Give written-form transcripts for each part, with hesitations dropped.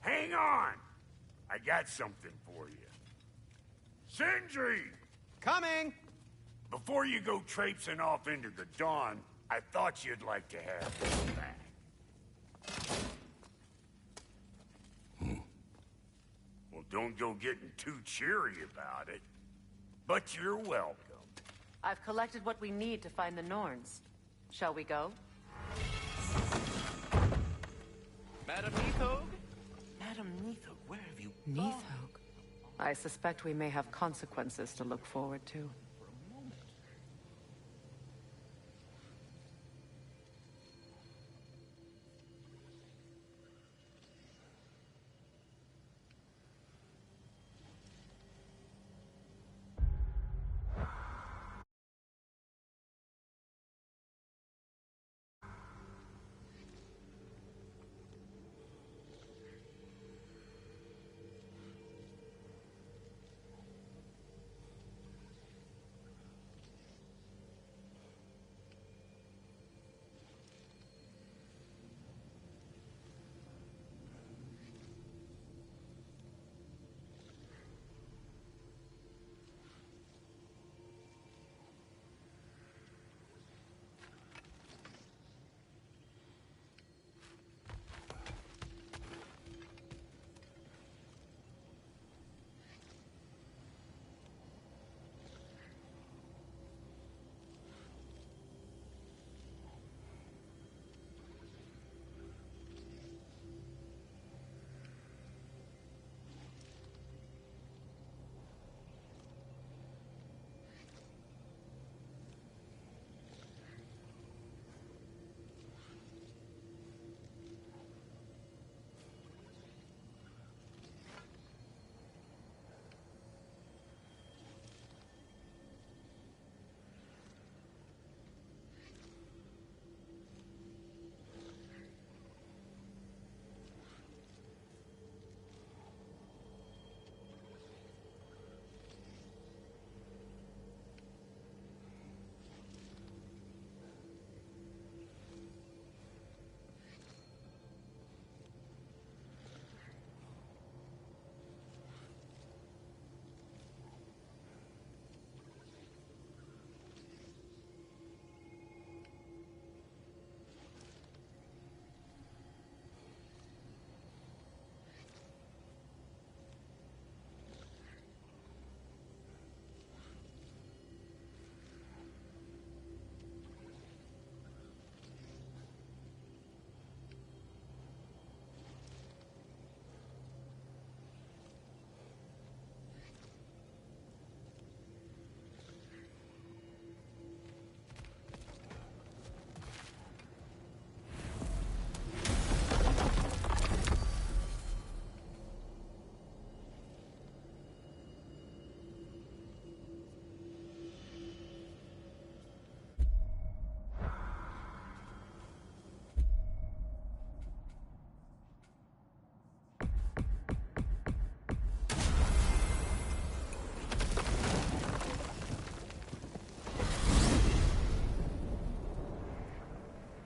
Hang on! I got something for you. Sindri! Coming! Before you go traipsing off into the dawn, I thought you'd like to have this back. Well, don't go getting too cheery about it. But you're welcome. I've collected what we need to find the Norns. Shall we go? Madam Neathog? Madam Neathog, where have you gone? Neathog? I suspect we may have consequences to look forward to.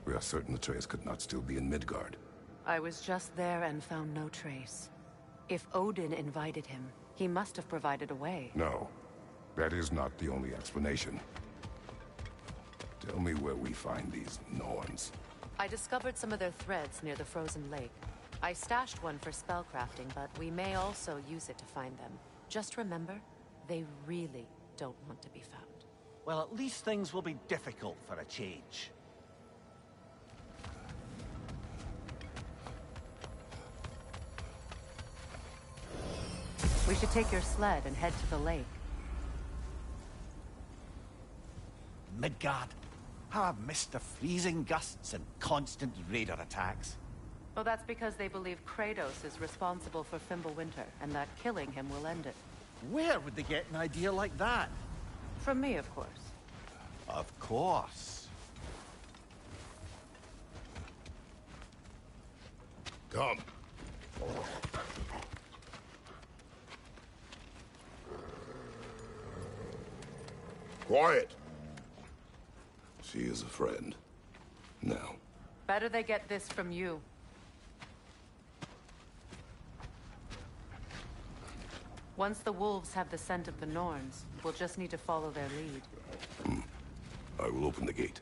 We are certain the trace could not still be in Midgard. I was just there and found no trace. If Odin invited him, he must have provided a way. No, that is not the only explanation. Tell me where we find these Norns. I discovered some of their threads near the frozen lake. I stashed one for spellcrafting, but we may also use it to find them. Just remember, they really don't want to be found. Well, at least things will be difficult for a change. We should take your sled and head to the lake. Midgard. How I've missed the freezing gusts and constant raider attacks. Well, that's because they believe Kratos is responsible for Fimbulwinter, and that killing him will end it. Where would they get an idea like that? From me, of course. Of course. Come. Quiet. She is a friend. Now. Better they get this from you. Once the wolves have the scent of the Norns, we'll just need to follow their lead. I will open the gate.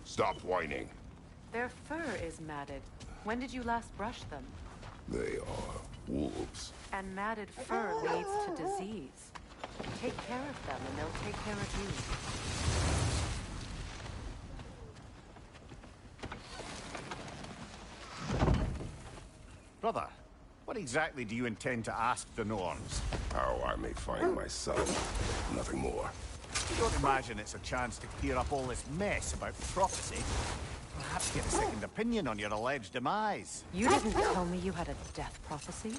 Stop whining. Their fur is matted. When did you last brush them? They are wolves. And matted fur leads to disease. Take care of them and they'll take care of you. Brother, what exactly do you intend to ask the Norns? How I may find my son. Nothing more. You don't imagine it's a chance to clear up all this mess about prophecy? Perhaps get a second opinion on your alleged demise. You didn't tell me you had a death prophecy?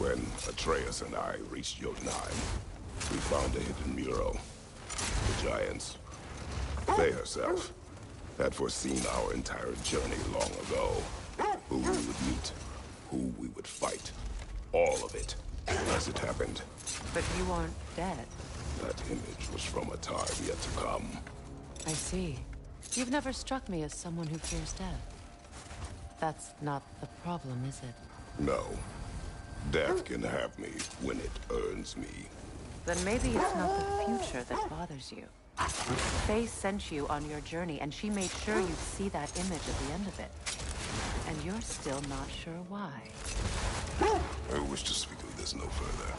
When Atreus and I reached Jotunheim, we found a hidden mural. The Giants, they herself, had foreseen our entire journey long ago. Who we would meet, who we would fight. All of it, as it happened. But you aren't dead. That image was from a time yet to come. I see. You've never struck me as someone who fears death. That's not the problem, is it? No. Death can have me when it earns me. Then maybe it's not the future that bothers you. Faye sent you on your journey, and she made sure you'd see that image at the end of it. And you're still not sure why. I wish to speak of this no further.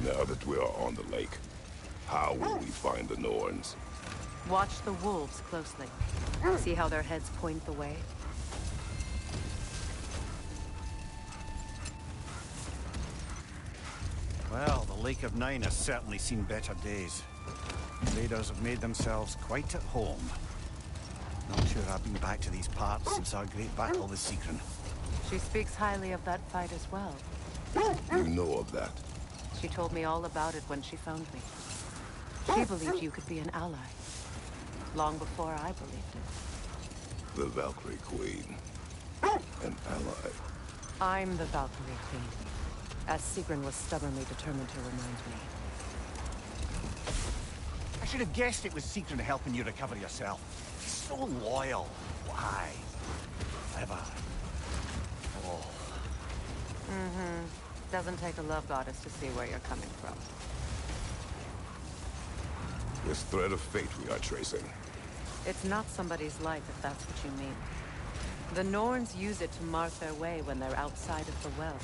Now that we are on the lake, how will we find the Norns? Watch the wolves closely. See how their heads point the way? Well, the Lake of Nine has certainly seen better days. Raiders have made themselves quite at home. Not sure I've been back to these parts since our great battle with Sigrun. She speaks highly of that fight as well. You know of that? She told me all about it when she found me. She believed you could be an ally. Long before I believed it. The Valkyrie Queen. An ally. I'm the Valkyrie Queen, as Sigrun was stubbornly determined to remind me. I should have guessed it was Sigrun helping you recover yourself. So loyal. Why? Ever. Oh. Doesn't take a love goddess to see where you're coming from. This thread of fate we are tracing. It's not somebody's life, if that's what you mean. The Norns use it to mark their way when they're outside of the well.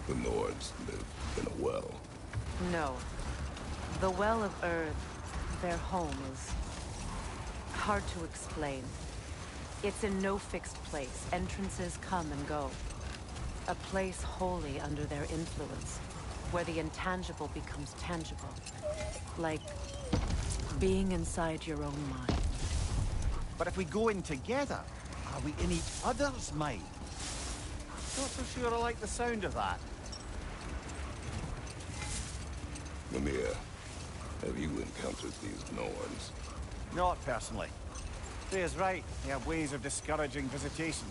The Norns live in a well. No. The Well of Earth, their home, is hard to explain. It's in no fixed place. Entrances come and go. A place wholly under their influence, where the intangible becomes tangible. Like being inside your own mind. But if we go in together, are we in each other's mind? Not so sure I like the sound of that. Mimir, have you encountered these Norns? Not personally. Freya's right. They have ways of discouraging visitation.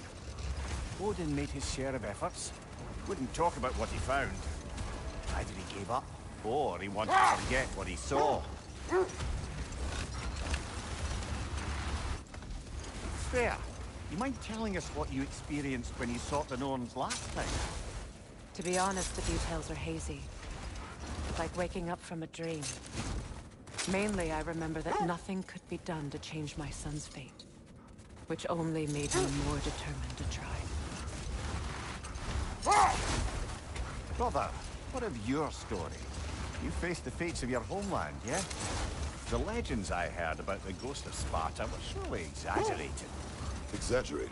Odin made his share of efforts. Wouldn't talk about what he found. Either he gave up, or he wanted to forget what he saw. Freya, you mind telling us what you experienced when you sought the Norns last time? To be honest, the details are hazy. Like waking up from a dream. Mainly, I remember that nothing could be done to change my son's fate. which only made me more determined to try. Brother, what of your story? You faced the fates of your homeland, yeah? The legends I heard about the ghost of Sparta were surely exaggerated. Exaggerated?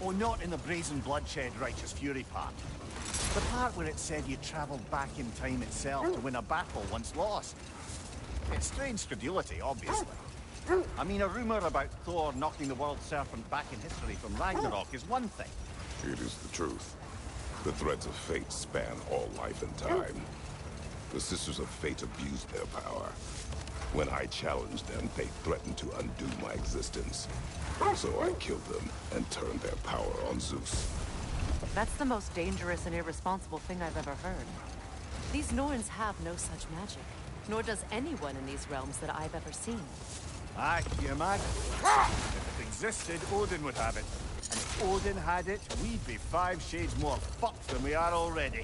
Oh, not in the brazen bloodshed righteous fury part. The part where it said you traveled back in time itself to win a battle once lost. It's strange credulity, obviously. I mean, a rumor about Thor knocking the world serpent back in history from Ragnarok is one thing. It is the truth. The threads of fate span all life and time. The Sisters of Fate abused their power. When I challenged them, they threatened to undo my existence. So I killed them and turned their power on Zeus. That's the most dangerous and irresponsible thing I've ever heard. These Norns have no such magic, nor does anyone in these realms that I've ever seen. Aye, can you imagine? If it existed, Odin would have it. And if Odin had it, we'd be 5 shades more fucked than we are already.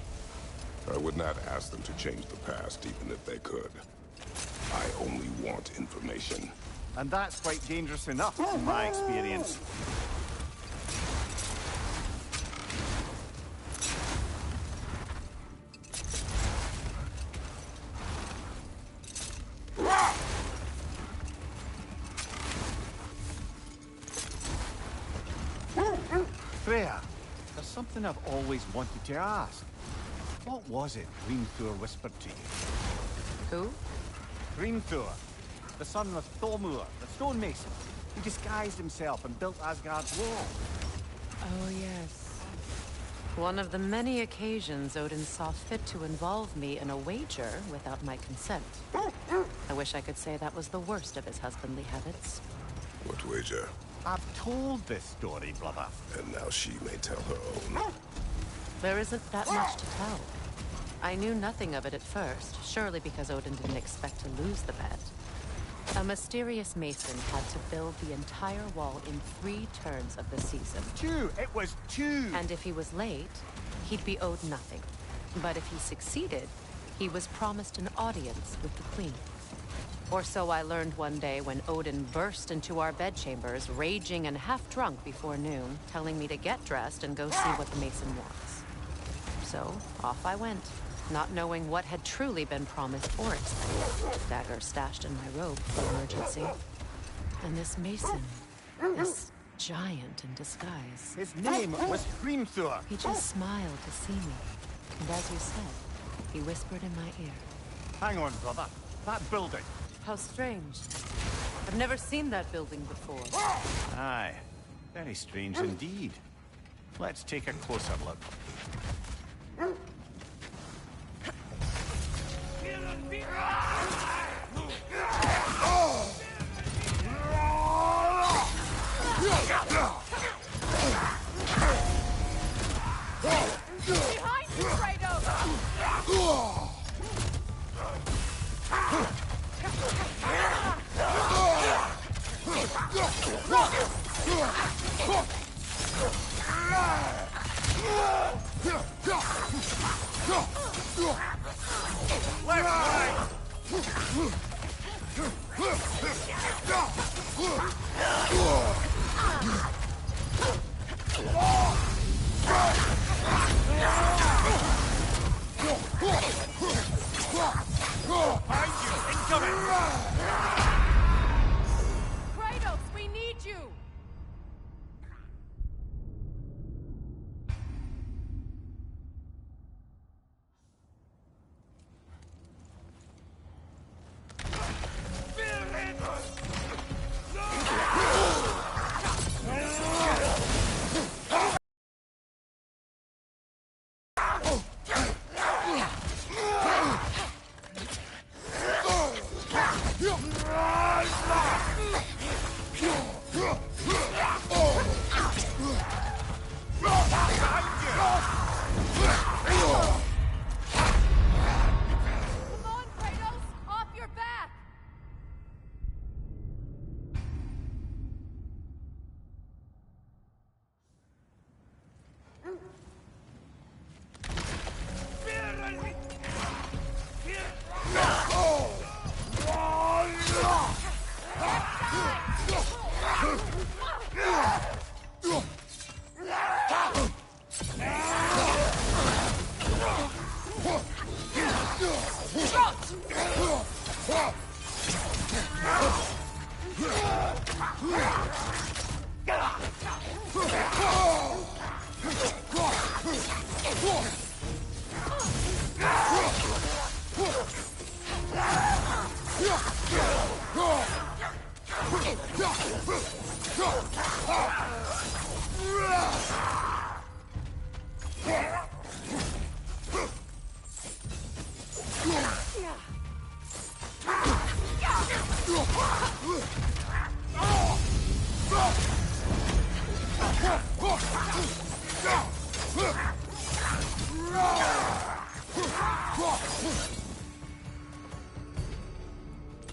I would not ask them to change the past, even if they could. I only want information. And that's quite dangerous enough, in my experience. Freya, there's something I've always wanted to ask. What was it Hrimthur whispered to you? Who? Hrimthur, the son of Thormur, the stonemason. He disguised himself and built Asgard's wall. Oh, yes. One of the many occasions Odin saw fit to involve me in a wager without my consent. I wish I could say that was the worst of his husbandly habits. What wager? I've told this story, brother. And now she may tell her own. There isn't that much to tell. I knew nothing of it at first, surely because Odin didn't expect to lose the bet. A mysterious mason had to build the entire wall in 3 turns of the season. 2! It was 2! And if he was late, he'd be owed nothing. But if he succeeded, he was promised an audience with the queen. Or so I learned one day when Odin burst into our bedchambers, raging and half-drunk before noon, telling me to get dressed and go see what the mason wants. So, off I went, not knowing what had truly been promised or expected. Dagger stashed in my robe for emergency. And this mason, this giant in disguise. His name was Hrimthur. He just smiled to see me. And as you said, he whispered in my ear. Hang on, brother. That building. How strange. I've never seen that building before. Aye. Very strange indeed. Let's take a closer look. Behind you, Kratos! Left, right! Behind you! Incoming! Kratos, we need you!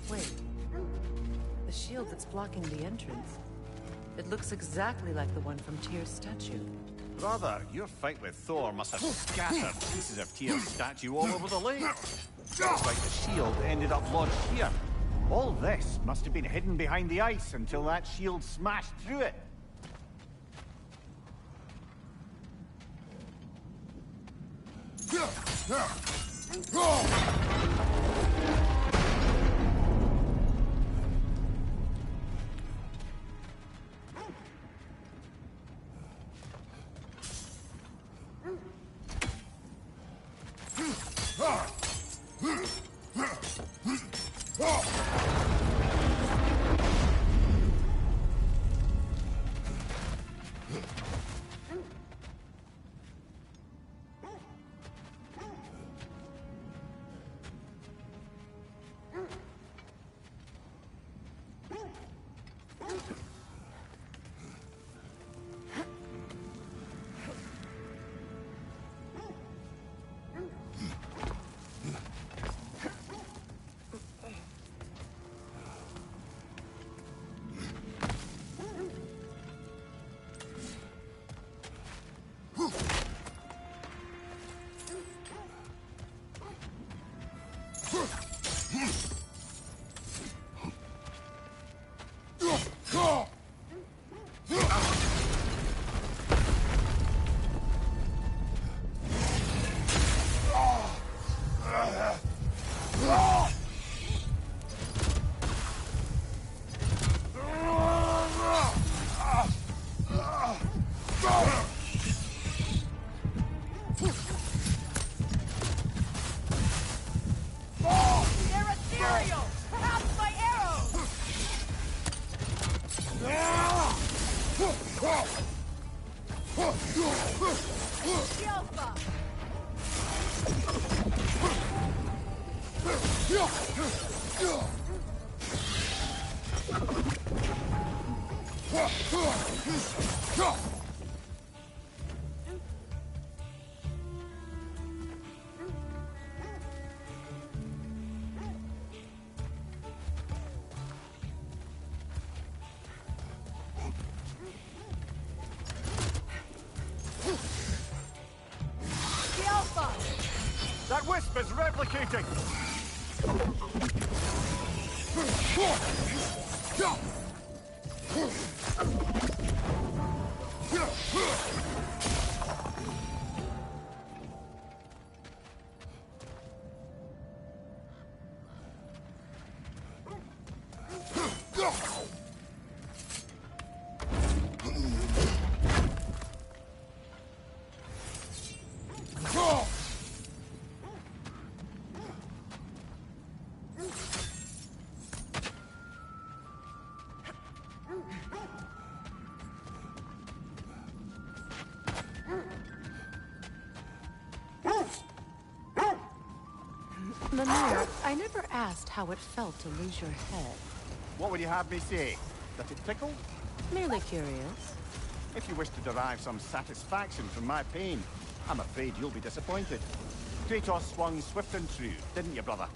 Wait. The shield that's blocking the entrance. It looks exactly like the one from Tyr's statue. Brother, your fight with Thor must have scattered pieces of Tyr's statue all over the lake. Looks like the shield ended up lodged here. All this must have been hidden behind the ice until that shield smashed through it. That wisp is replicating! Mimir, I never asked how it felt to lose your head. What would you have me say? That it tickled? Merely curious. If you wish to derive some satisfaction from my pain, I'm afraid you'll be disappointed. Kratos swung swift and true, didn't you, brother?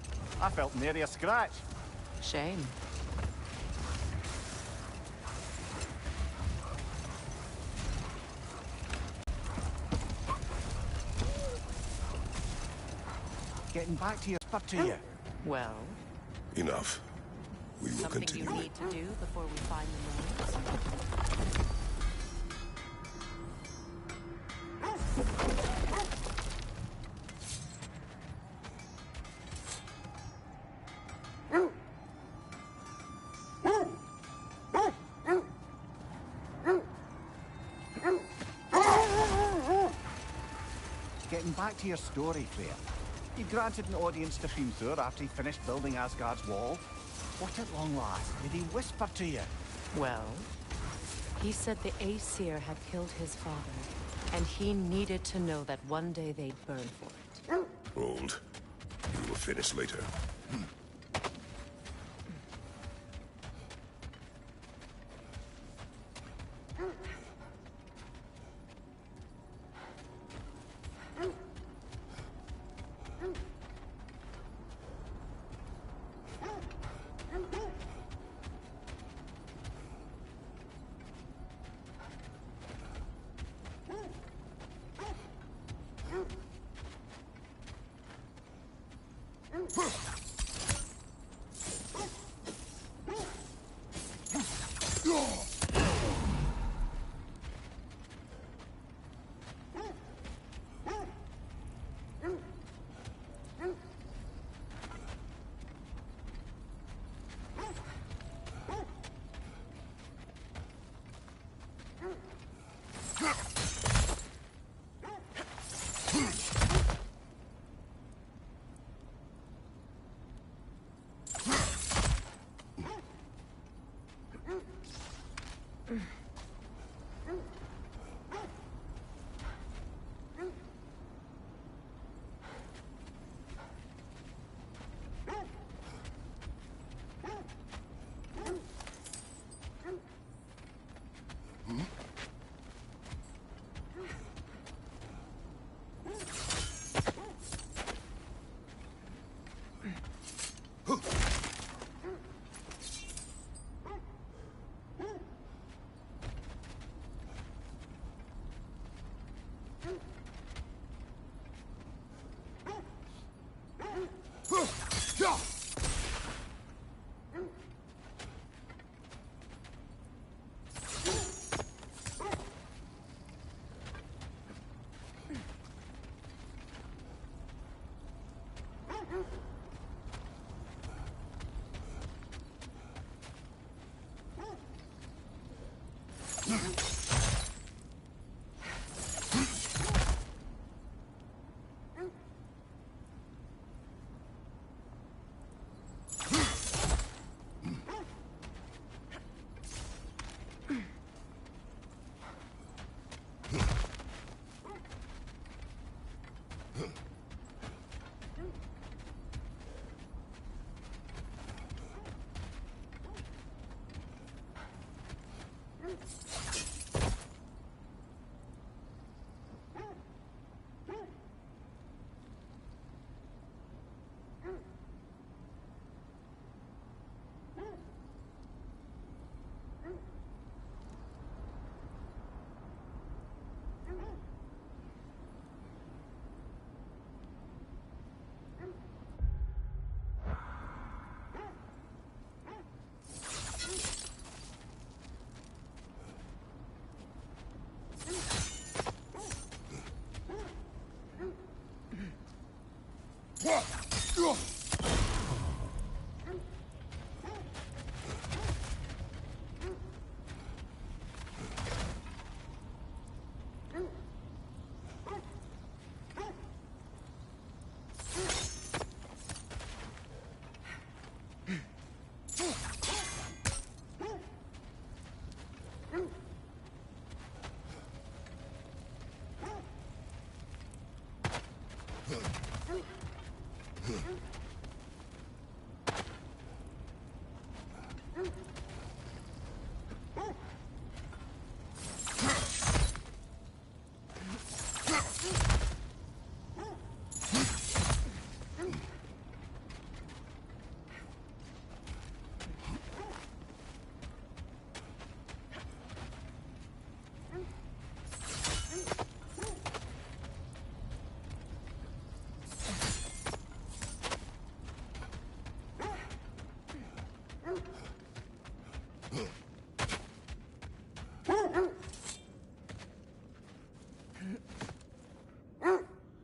I felt nary a scratch. Shame. Getting back to your spot to you. Well, Enough. We will something continue. you need to do before we find the ruins? Getting back to your story, Freya. You granted an audience to Thor after he finished building Asgard's wall. What at long last did he whisper to you? Well, he said the Aesir had killed his father, and he needed to know that one day they'd burn for it. Hold. You will finish later.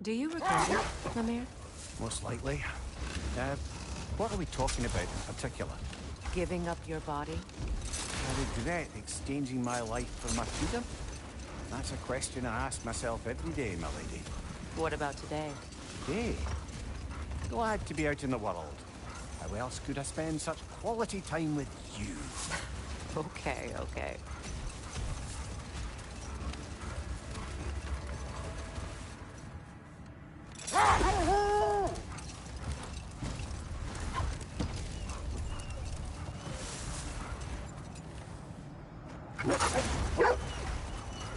Do you regret it, Lemire? Most likely. What are we talking about in particular? Giving up your body? I regret exchanging my life for my freedom? That's a question I ask myself every day, my lady. What about today? Today? Glad to be out in the world. How else could I spend such quality time with you? Okay, okay.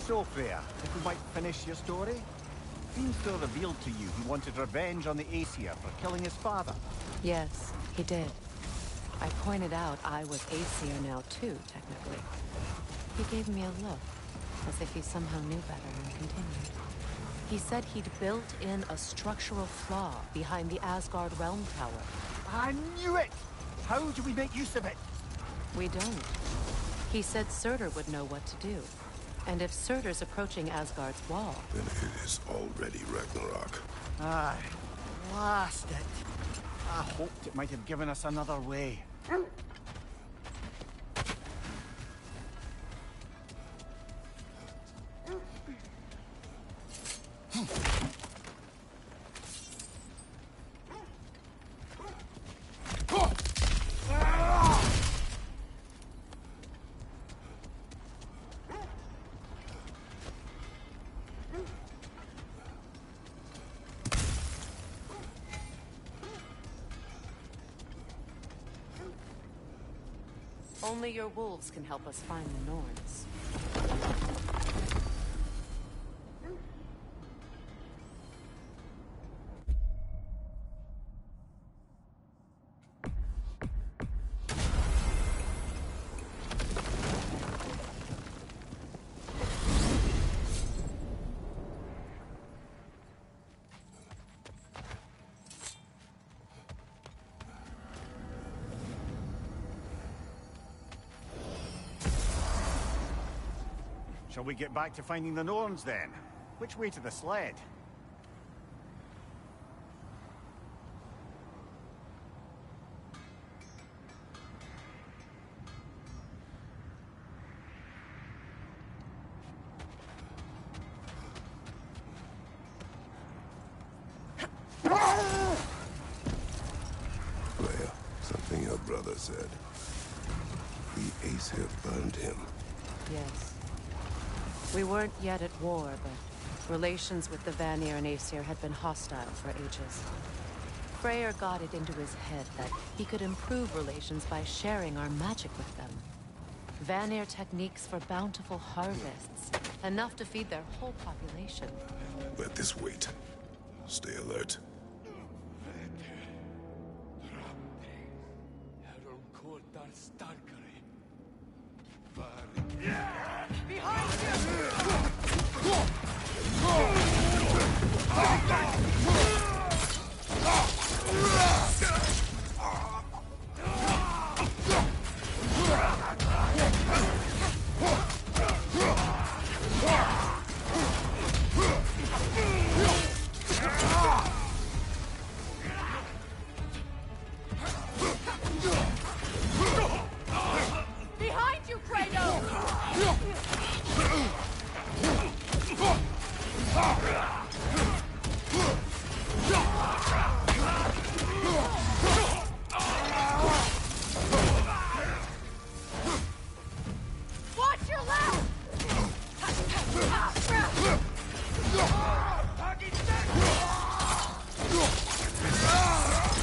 So, Freya, if we might finish your story? Fiendster revealed to you he wanted revenge on the Aesir for killing his father. Yes, he did. I pointed out I was Aesir now too, technically. He gave me a look, as if he somehow knew better and continued. He said he'd built in a structural flaw behind the Asgard Realm Tower. I knew it! How do we make use of it? We don't. He said Surtur would know what to do. And if Surtur's approaching Asgard's wall... Then it is already Ragnarok. Aye, blast it. I hoped it might have given us another way. Only your wolves can help us find the Norns. Shall we get back to finding the Norns, then? Which way to the sled? Freya, something your brother said. The Aesir burned him. Yes. We weren't yet at war, but relations with the Vanir and Aesir had been hostile for ages. Freyr got it into his head that he could improve relations by sharing our magic with them. Vanir techniques for bountiful harvests, enough to feed their whole population. Let this wait. Stay alert. Behind you, Kratos! Watch your left!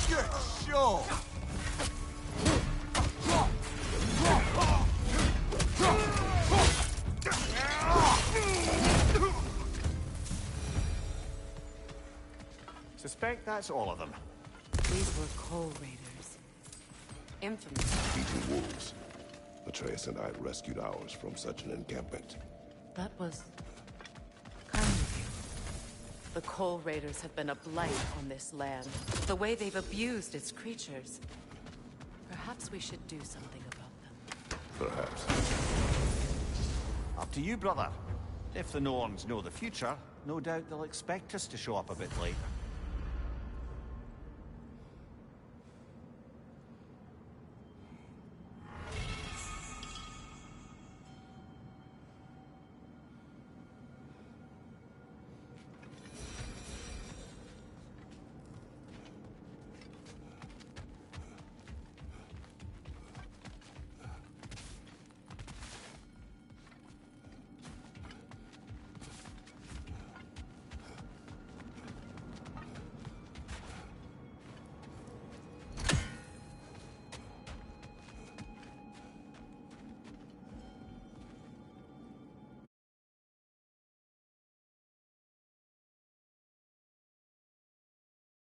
Good show! Suspect that's all of them. These were Coal Raiders. Infamous. Eating wolves. Atreus and I rescued ours from such an encampment. That was kind of you. The Coal Raiders have been a blight on this land. The way they've abused its creatures. Perhaps we should do something about them. Perhaps. Up to you, brother. If the Norns know the future, no doubt they'll expect us to show up a bit later.